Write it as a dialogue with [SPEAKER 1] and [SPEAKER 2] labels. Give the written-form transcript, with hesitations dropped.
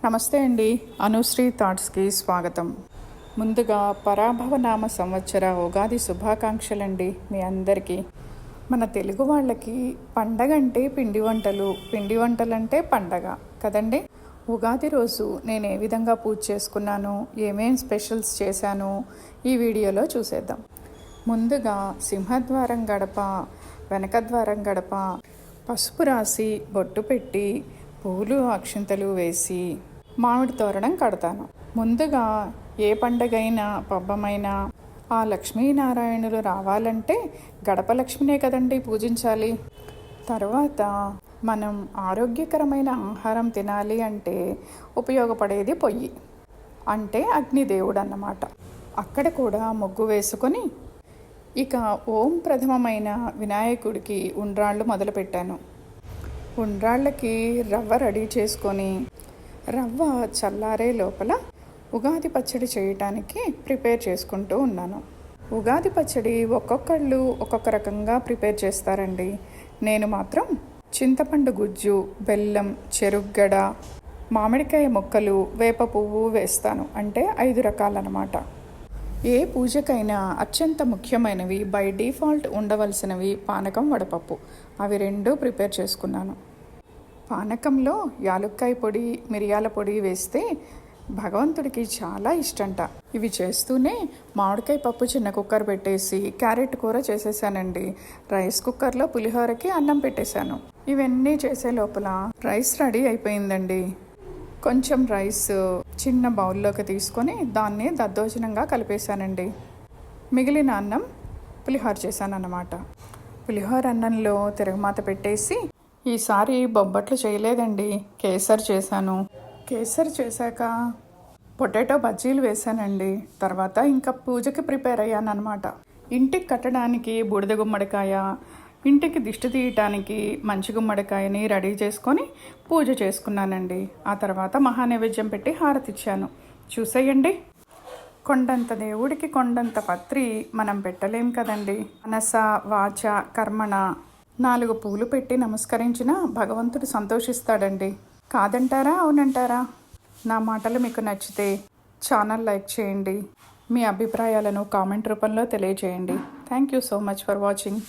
[SPEAKER 1] నమస్తే అండి. అనుశ్రీ థాట్స్కి స్వాగతం. ముందుగా పరాభవనామ సంవత్సర ఉగాది శుభాకాంక్షలండి మీ అందరికీ. మన తెలుగు వాళ్ళకి పండగ అంటే పిండి వంటలు, పిండి వంటలంటే పండగ కదండి. ఉగాది రోజు నేను ఏ విధంగా పూజ చేసుకున్నాను, ఏమేం స్పెషల్స్ చేశాను ఈ వీడియోలో చూసేద్దాం. ముందుగా సింహద్వారం గడప, వెనక ద్వారం గడప పసుపు రాసి బొట్టు పెట్టి పూలు అక్షింతలు వేసి మామిడి తోరణం కడతాను. ముందుగా ఏ పండగైనా పబ్బమైనా ఆ లక్ష్మీనారాయణులు రావాలంటే గడప లక్ష్మినే కదండి పూజించాలి. తర్వాత మనం ఆరోగ్యకరమైన ఆహారం తినాలి అంటే ఉపయోగపడేది పొయ్యి, అంటే అగ్నిదేవుడు అన్నమాట. అక్కడ కూడా ముగ్గు వేసుకొని ఇక ఓం ప్రథమమైన వినాయకుడికి ఉండ్రాళ్ళు మొదలుపెట్టాను. ఉండ్రాళ్ళకి రవ్వ రెడీ చేసుకొని రవ్వ చల్లారే లోపల ఉగాది పచ్చడి చేయటానికి ప్రిపేర్ చేసుకుంటూ ఉన్నాను. ఉగాది పచ్చడి ఒక్కొక్కళ్ళు ఒక్కొక్క రకంగా ప్రిపేర్ చేస్తారండి. నేను మాత్రం చింతపండు గుజ్జు, బెల్లం, చెరుగ్గడ, మామిడికాయ ముక్కలు, వేప పువ్వు వేస్తాను. అంటే 5 రకాలన్నమాట. ఏ పూజకైనా అత్యంత ముఖ్యమైనవి బై డిఫాల్ట్ ఉండవలసినవి పానకం, వడపప్పు. అవి 2 ప్రిపేర్ చేసుకున్నాను. పానకంలో యాలుక్కాయ పొడి, మిరియాల పొడి వేస్తే భగవంతుడికి చాలా ఇష్టంట. ఇవి చేస్తూనే మామిడికాయ పప్పు చిన్న కుక్కర్ పెట్టేసి క్యారెట్ కూర చేసేసానండి. రైస్ కుక్కర్లో పులిహోరకి అన్నం పెట్టేశాను. ఇవన్నీ చేసే లోపల రైస్ రెడీ అయిపోయిందండి. కొంచెం రైస్ చిన్న బౌల్లోకి తీసుకొని దాన్ని దద్దోజనంగా కలిపేశానండి. మిగిలిన అన్నం పులిహోర చేశాను అన్నమాట. పులిహోర అన్నంలో తిరగమాత పెట్టేసి ఈసారి బొబ్బట్లు చేయలేదండి, కేసరి చేశాను. కేసరి చేశాక పొటాటో బజ్జీలు వేశానండి. తర్వాత ఇంకా పూజకి ప్రిపేర్ అయ్యాను అనమాట. ఇంటికి కట్టడానికి బూడిద గుమ్మడికాయ, ఇంటికి దిష్టి తీయటానికి మంచి గుమ్మడికాయని రెడీ చేసుకొని పూజ చేసుకున్నానండి. ఆ తర్వాత మహానైవేద్యం పెట్టి హారతిచ్చాను. చూసేయండి, కొండంత దేవుడికి కొండంత పత్రి మనం పెట్టలేం కదండి. మనస వాచ కర్మణ 4 పూలు పెట్టి నమస్కరించిన భగవంతుడు సంతోషిస్తాడండి. కాదంటారా, అవునంటారా? నా మాటలు మీకు నచ్చితే ఛానల్ లైక్ చేయండి. మీ అభిప్రాయాలను కామెంట్ రూపంలో తెలియజేయండి. Thank you so much for watching.